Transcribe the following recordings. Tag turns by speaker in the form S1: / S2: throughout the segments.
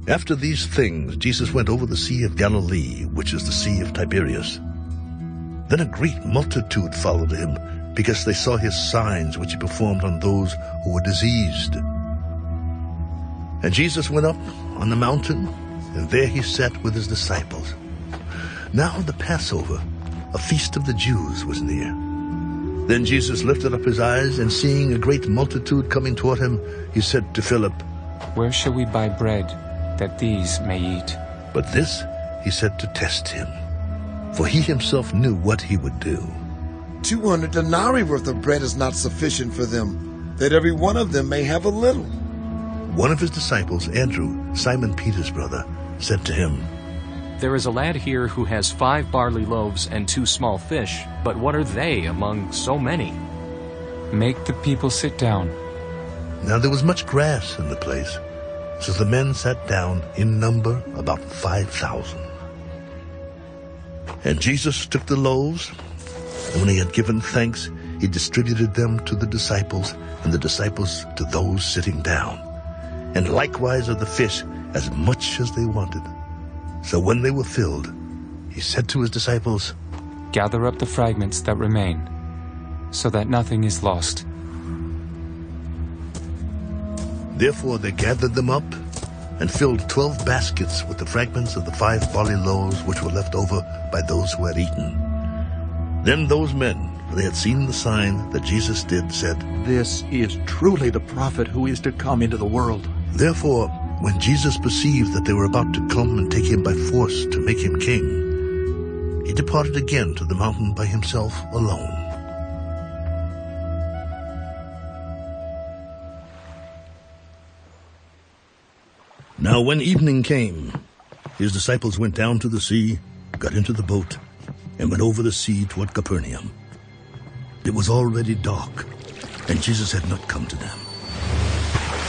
S1: After these things, Jesus went over the Sea of Galilee, which is the Sea of Tiberias. Then a great multitude followed him, because they saw his signs which he performed on those who were diseased. And Jesus went up on the mountain, and there he sat with his disciples. Now the Passover, a feast of the Jews, was near. Then Jesus lifted up his eyes, and seeing a great multitude coming toward him, he said to Philip,
S2: "Where shall we buy bread, that these may eat?"
S1: But this he said to test him, for he himself knew what he would do.
S3: 200 denarii worth of bread is not sufficient for them, that every one of them may have a little.
S1: One of his disciples, Andrew, Simon Peter's brother, said to him,
S4: "There is a lad here who has 5 barley loaves and 2 small fish, but what are they among so many?"
S2: "Make the people sit down."
S1: Now there was much grass in the place, so the men sat down, in number about 5,000. And Jesus took the loaves, and when he had given thanks, he distributed them to the disciples, and the disciples to those sitting down, and likewise of the fish as much as they wanted. So when they were filled, he said to his disciples,
S2: "Gather up the fragments that remain, so that nothing is lost."
S1: Therefore they gathered them up, and filled 12 baskets with the fragments of the 5 barley loaves which were left over by those who had eaten. Then those men, for they had seen the sign that Jesus did, said,
S5: "This is truly the prophet who is to come into the world."
S1: Therefore, when Jesus perceived that they were about to come and take him by force to make him king, he departed again to the mountain by himself alone. Now when evening came, his disciples went down to the sea, got into the boat, and went over the sea toward Capernaum. It was already dark, and Jesus had not come to them.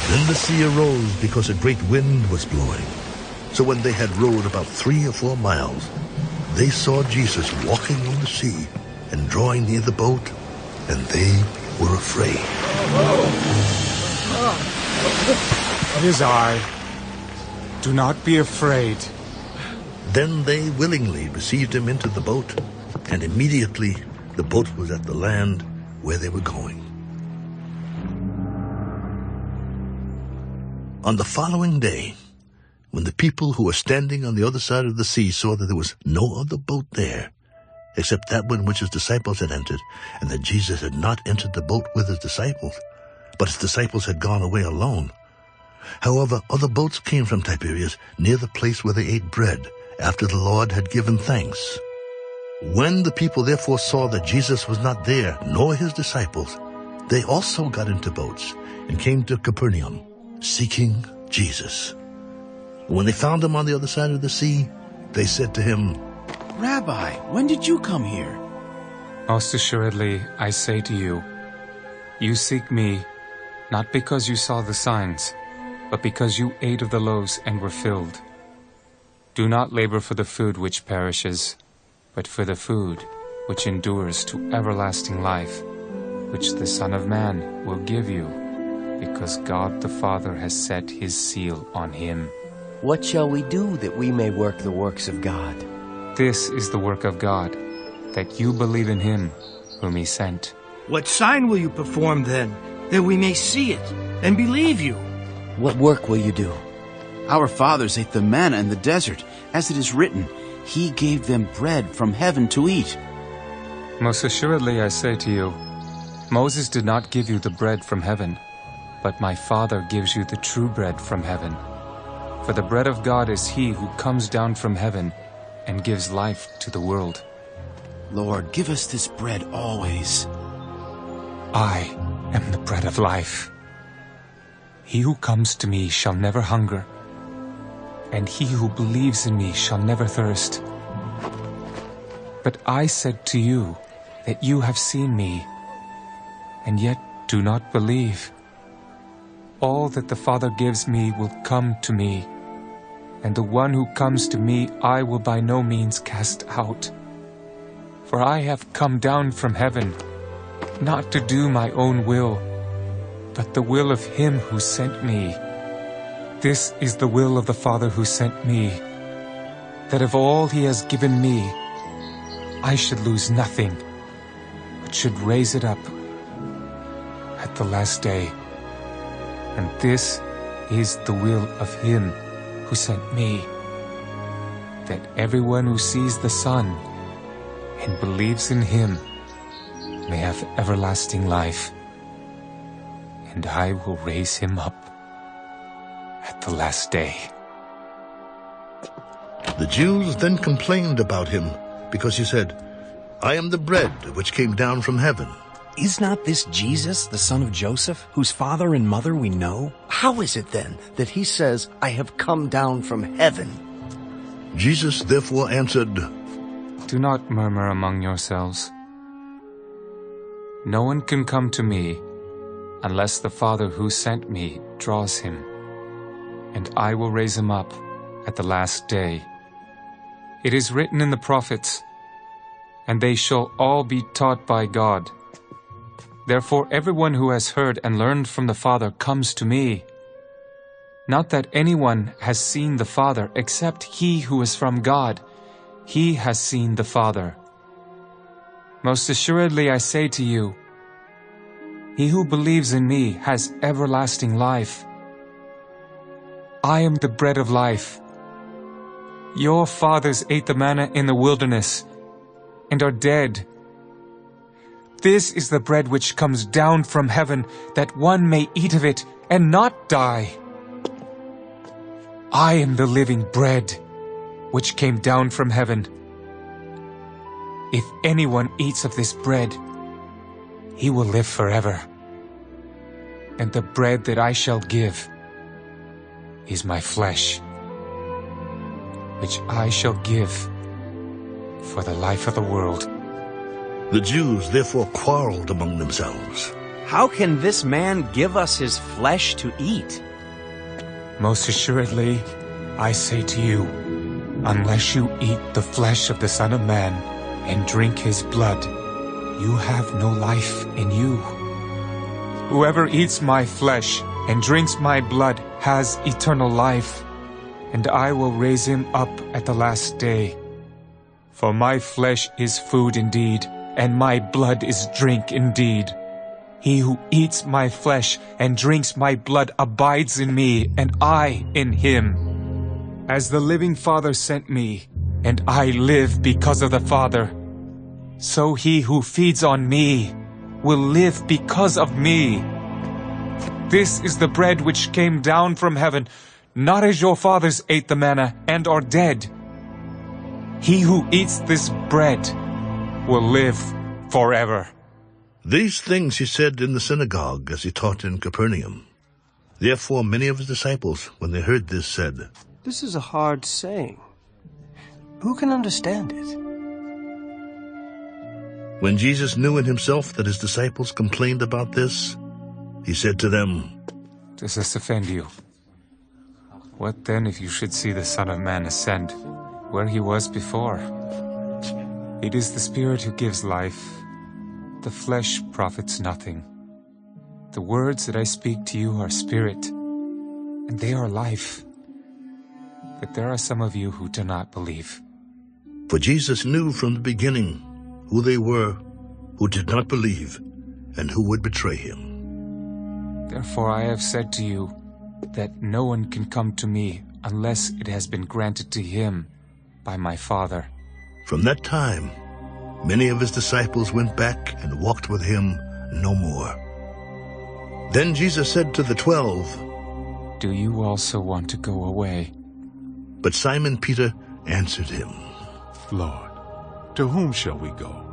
S1: Then the sea arose because a great wind was blowing. So when they had rowed about 3 or 4 miles, they saw Jesus walking on the sea and drawing near the boat, and they were afraid.
S2: "It is I. Do not be afraid."
S1: Then they willingly received him into the boat, and immediately the boat was at the land where they were going. On the following day, when the people who were standing on the other side of the sea saw that there was no other boat there, except that one which his disciples had entered, and that Jesus had not entered the boat with his disciples, but his disciples had gone away alone. However, other boats came from Tiberias near the place where they ate bread, after the Lord had given thanks. When the people therefore saw that Jesus was not there, nor his disciples, they also got into boats and came to Capernaum, seeking Jesus. When they found him on the other side of the sea, they said to him,
S6: "Rabbi, when did you come here?"
S2: Most assuredly, I say to you, you seek me, not because you saw the signs, but because you ate of the loaves and were filled. Do not labor for the food which perishes, but for the food which endures to everlasting life, which the Son of Man will give you, because God the Father has set his seal on him.
S7: What shall we do that we may work the works of God?
S2: This is the work of God, that you believe in him whom he sent.
S8: What sign will you perform then, that we may see it and believe you?
S7: What work will you do?
S6: Our fathers ate the manna in the desert, as it is written, He gave them bread from heaven to eat.
S2: Most assuredly I say to you, Moses did not give you the bread from heaven, but my Father gives you the true bread from heaven. For the bread of God is he who comes down from heaven and gives life to the world.
S6: Lord, give us this bread always.
S2: I am the bread of life. He who comes to me shall never hunger, and he who believes in me shall never thirst. But I said to you that you have seen me, and yet do not believe. All that the Father gives me will come to me, and the one who comes to me I will by no means cast out. For I have come down from heaven, not to do my own will, but the will of him who sent me. This is the will of the Father who sent me, that of all he has given me, I should lose nothing, but should raise it up at the last day. And this is the will of him who sent me, that everyone who sees the Son and believes in him may have everlasting life, and I will raise him up at the last day.
S1: The Jews then complained about him, because he said, I am the bread which came down from heaven.
S9: Is not this Jesus, the son of Joseph, whose father and mother we know?
S5: How is it then that he says, I have come down from heaven?
S1: Jesus therefore answered,
S2: Do not murmur among yourselves. No one can come to me unless the Father who sent me draws him, and I will raise him up at the last day. It is written in the prophets, and they shall all be taught by God. Therefore everyone who has heard and learned from the Father comes to me. Not that anyone has seen the Father except he who is from God. He has seen the Father. Most assuredly I say to you, he who believes in me has everlasting life. I am the bread of life. Your fathers ate the manna in the wilderness and are dead. This is the bread which comes down from heaven, that one may eat of it and not die. I am the living bread which came down from heaven. If anyone eats of this bread, he will live forever. And the bread that I shall give is my flesh, which I shall give for the life of the world.
S1: The Jews therefore quarreled among themselves.
S9: How can this man give us his flesh to eat?
S2: Most assuredly, I say to you, unless you eat the flesh of the Son of Man and drink his blood, you have no life in you. Whoever eats my flesh and drinks my blood has eternal life, and I will raise him up at the last day. For my flesh is food indeed, and my blood is drink indeed. He who eats my flesh and drinks my blood abides in me, and I in him. As the living Father sent me, and I live because of the Father, so he who feeds on me will live because of me. This is the bread which came down from heaven, not as your fathers ate the manna and are dead. He who eats this bread will live forever.
S1: These things he said in the synagogue as he taught in Capernaum. Therefore many of his disciples, when they heard this, said,
S7: This is a hard saying. Who can understand it?
S1: When Jesus knew in himself that his disciples complained about this, he said to them,
S2: Does this offend you? What then if you should see the Son of Man ascend where he was before? It is the Spirit who gives life. The flesh profits nothing. The words that I speak to you are spirit, and they are life. But there are some of you who do not believe.
S1: For Jesus knew from the beginning who they were who did not believe and who would betray him.
S2: Therefore I have said to you that no one can come to me unless it has been granted to him by my Father.
S1: From that time, many of his disciples went back and walked with him no more. Then Jesus said to the 12,
S2: Do you also want to go away?
S1: But Simon Peter answered him,
S10: Lord, to whom shall we go?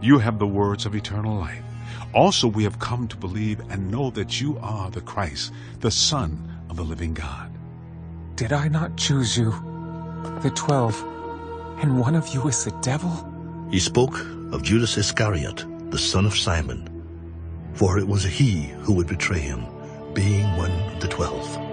S10: You have the words of eternal life. Also we have come to believe and know that you are the Christ, the Son of the living God.
S2: Did I not choose you, the 12, and one of you is the devil?
S1: He spoke of Judas Iscariot, the son of Simon, for it was he who would betray him, being one of the 12.